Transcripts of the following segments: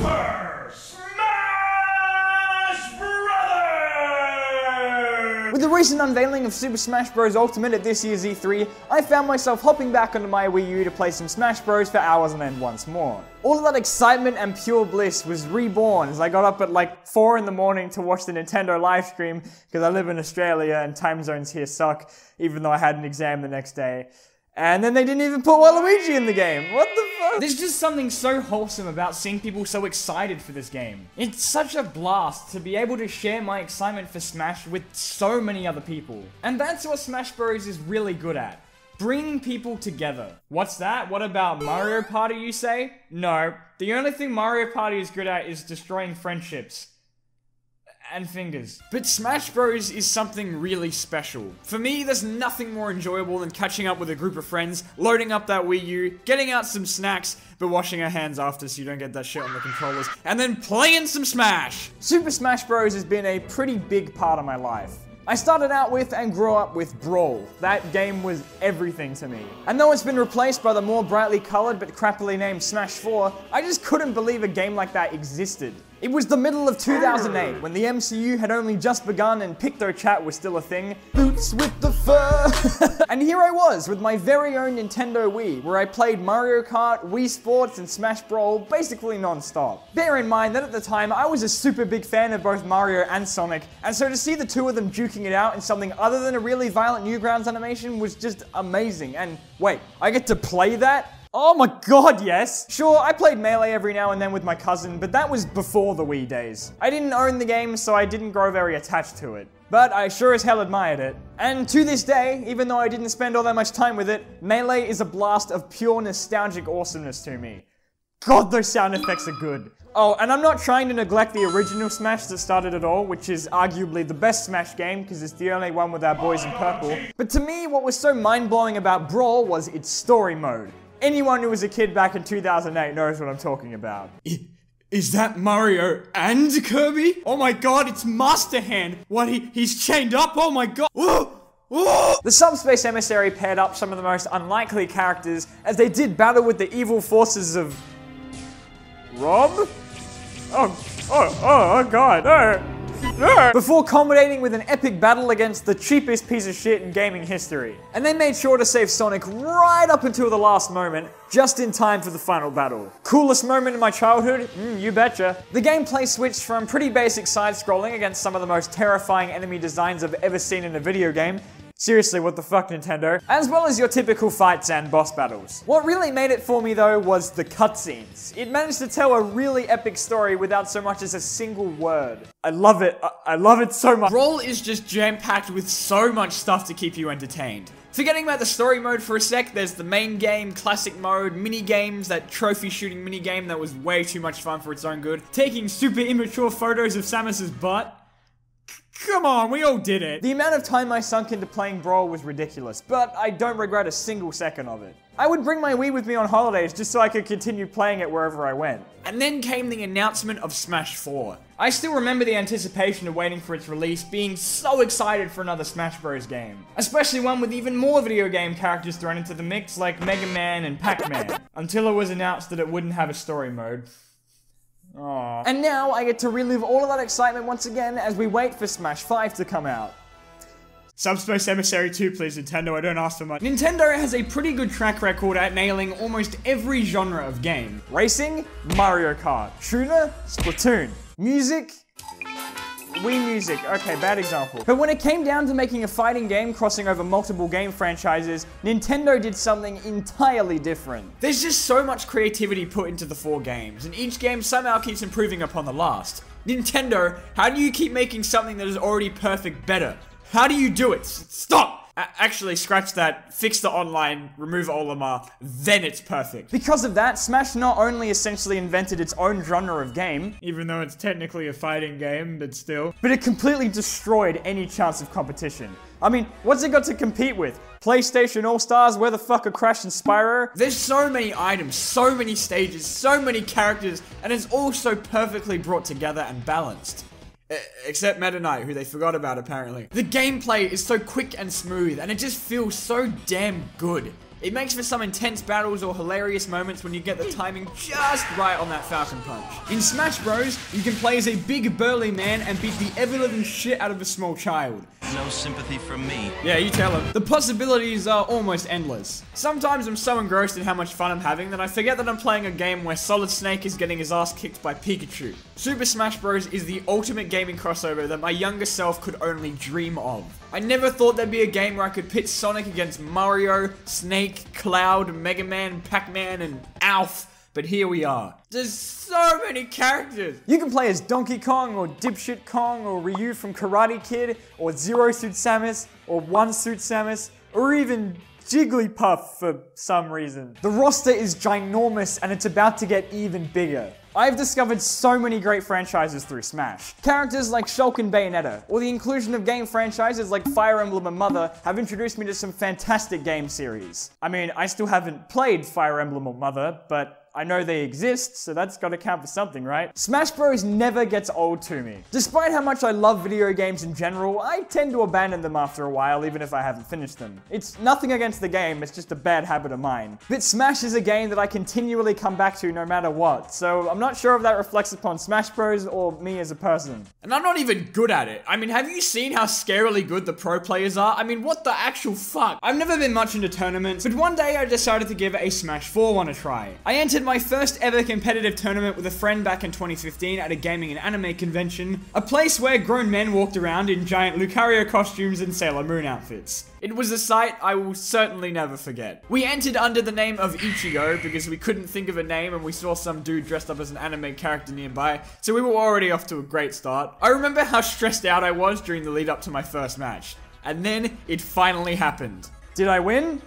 Super Smash Brothers! With the recent unveiling of Super Smash Bros. Ultimate at this year's E3, I found myself hopping back onto my Wii U to play some Smash Bros. For hours on end once more. All of that excitement and pure bliss was reborn as I got up at like 4 in the morning to watch the Nintendo live stream because I live in Australia and time zones here suck, even though I had an exam the next day. And then they didn't even put Waluigi in the game. What the fuck? There's just something so wholesome about seeing people so excited for this game. It's such a blast to be able to share my excitement for Smash with so many other people. And that's what Smash Bros. Is really good at. Bringing people together. What's that? What about Mario Party, you say? No. The only thing Mario Party is good at is destroying friendships. And fingers. But Smash Bros. Is something really special. For me, there's nothing more enjoyable than catching up with a group of friends, loading up that Wii U, getting out some snacks, but washing our hands after so you don't get that shit on the controllers, and then playing some Smash! Super Smash Bros. Has been a pretty big part of my life. I started out with and grew up with Brawl. That game was everything to me. And though it's been replaced by the more brightly colored but crappily named Smash 4, I just couldn't believe a game like that existed. It was the middle of 2008 when the MCU had only just begun and PictoChat was still a thing. Boots with the fur! And here I was with my very own Nintendo Wii, where I played Mario Kart, Wii Sports, and Smash Brawl basically non-stop. Bear in mind that at the time I was a super big fan of both Mario and Sonic, and so to see the two of them duking it out in something other than a really violent Newgrounds animation was just amazing. And wait, I get to play that? Oh my god, yes! Sure, I played Melee every now and then with my cousin, but that was before the Wii days. I didn't own the game, so I didn't grow very attached to it. But I sure as hell admired it. And to this day, even though I didn't spend all that much time with it, Melee is a blast of pure nostalgic awesomeness to me. God, those sound effects are good. Oh, and I'm not trying to neglect the original Smash that started it all, which is arguably the best Smash game, because it's the only one with our boys in purple. But to me, what was so mind-blowing about Brawl was its story mode. Anyone who was a kid back in 2008 knows what I'm talking about. Is that Mario and Kirby? Oh my god, it's Master Hand! What, he's chained up? Oh my god! The Subspace Emissary paired up some of the most unlikely characters as they did battle with the evil forces of... Rob? Oh god, no! Before culminating with an epic battle against the cheapest piece of shit in gaming history. And they made sure to save Sonic right up until the last moment, just in time for the final battle. Coolest moment in my childhood? You betcha. The gameplay switched from pretty basic side-scrolling against some of the most terrifying enemy designs I've ever seen in a video game. Seriously, what the fuck, Nintendo? As well as your typical fights and boss battles. What really made it for me, though, was the cutscenes. It managed to tell a really epic story without so much as a single word. I love it. I love it so much. Brawl is just jam-packed with so much stuff to keep you entertained. Forgetting about the story mode for a sec, there's the main game, classic mode, mini-games, that trophy shooting mini-game that was way too much fun for its own good, taking super immature photos of Samus's butt. Come on, we all did it. The amount of time I sunk into playing Brawl was ridiculous, but I don't regret a single second of it. I would bring my Wii with me on holidays just so I could continue playing it wherever I went. And then came the announcement of Smash 4. I still remember the anticipation of waiting for its release, being so excited for another Smash Bros. Game. Especially one with even more video game characters thrown into the mix like Mega Man and Pac-Man. Until it was announced that it wouldn't have a story mode. Aww. And now I get to relive all of that excitement once again as we wait for Smash 5 to come out. Subspace Emissary 2, please, Nintendo, I don't ask for much. Nintendo has a pretty good track record at nailing almost every genre of game. Racing? Mario Kart. Shooter? Splatoon. Music? Wii Music. Okay, bad example. But when it came down to making a fighting game crossing over multiple game franchises, Nintendo did something entirely different. There's just so much creativity put into the 4 games, and each game somehow keeps improving upon the last. Nintendo, how do you keep making something that is already perfect better? How do you do it? Stop! Actually, scratch that, fix the online, remove Olimar, then it's perfect. Because of that, Smash not only essentially invented its own genre of game, even though it's technically a fighting game, but still, but it completely destroyed any chance of competition. I mean, what's it got to compete with? PlayStation All-Stars, where the fuck are Crash and Spyro? There's so many items, so many stages, so many characters, and it's all so perfectly brought together and balanced. Except Meta Knight, who they forgot about apparently. The gameplay is so quick and smooth, and it just feels so damn good. It makes for some intense battles or hilarious moments when you get the timing just right on that Falcon Punch. In Smash Bros, you can play as a big burly man and beat the ever-living shit out of a small child. No sympathy from me. Yeah, you tell him. The possibilities are almost endless. Sometimes I'm so engrossed in how much fun I'm having that I forget that I'm playing a game where Solid Snake is getting his ass kicked by Pikachu. Super Smash Bros. Is the ultimate gaming crossover that my younger self could only dream of. I never thought there'd be a game where I could pit Sonic against Mario, Snake, Cloud, Mega Man, Pac-Man, and Alf. But here we are. There's so many characters. You can play as Donkey Kong, or Dipshit Kong, or Ryu from Karate Kid, or Zero Suit Samus, or One Suit Samus, or even Jigglypuff for some reason. The roster is ginormous and it's about to get even bigger. I've discovered so many great franchises through Smash. Characters like Shulk and Bayonetta, or the inclusion of game franchises like Fire Emblem and Mother have introduced me to some fantastic game series. I mean, I still haven't played Fire Emblem or Mother, but I know they exist, so that's gotta count for something, right? Smash Bros. Never gets old to me. Despite how much I love video games in general, I tend to abandon them after a while, even if I haven't finished them. It's nothing against the game, it's just a bad habit of mine. But Smash is a game that I continually come back to no matter what, so I'm not sure if that reflects upon Smash Bros. Or me as a person. And I'm not even good at it. I mean, have you seen how scarily good the pro players are? I mean, what the actual fuck? I've never been much into tournaments, but one day I decided to give a Smash 4 one a try. I entered my first ever competitive tournament with a friend back in 2015 at a gaming and anime convention, a place where grown men walked around in giant Lucario costumes and Sailor Moon outfits. It was a sight I will certainly never forget. We entered under the name of Ichigo because we couldn't think of a name and we saw some dude dressed up as an anime character nearby, so we were already off to a great start. I remember how stressed out I was during the lead up to my first match. And then it finally happened. Did I win?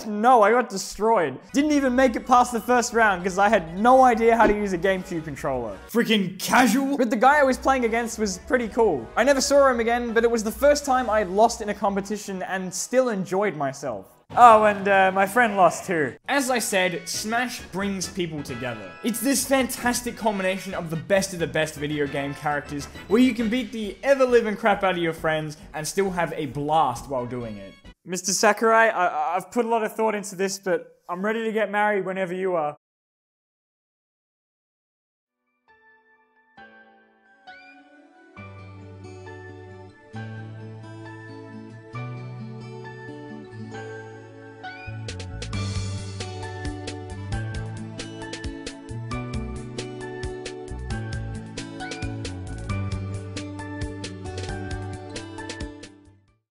No, I got destroyed. Didn't even make it past the first round because I had no idea how to use a GameCube controller. Freaking casual. But the guy I was playing against was pretty cool. I never saw him again, but it was the first time I lost in a competition and still enjoyed myself. Oh, and my friend lost too. As I said, Smash brings people together. It's this fantastic combination of the best video game characters where you can beat the ever-living crap out of your friends and still have a blast while doing it. Mr. Sakurai, I've put a lot of thought into this, but I'm ready to get married whenever you are.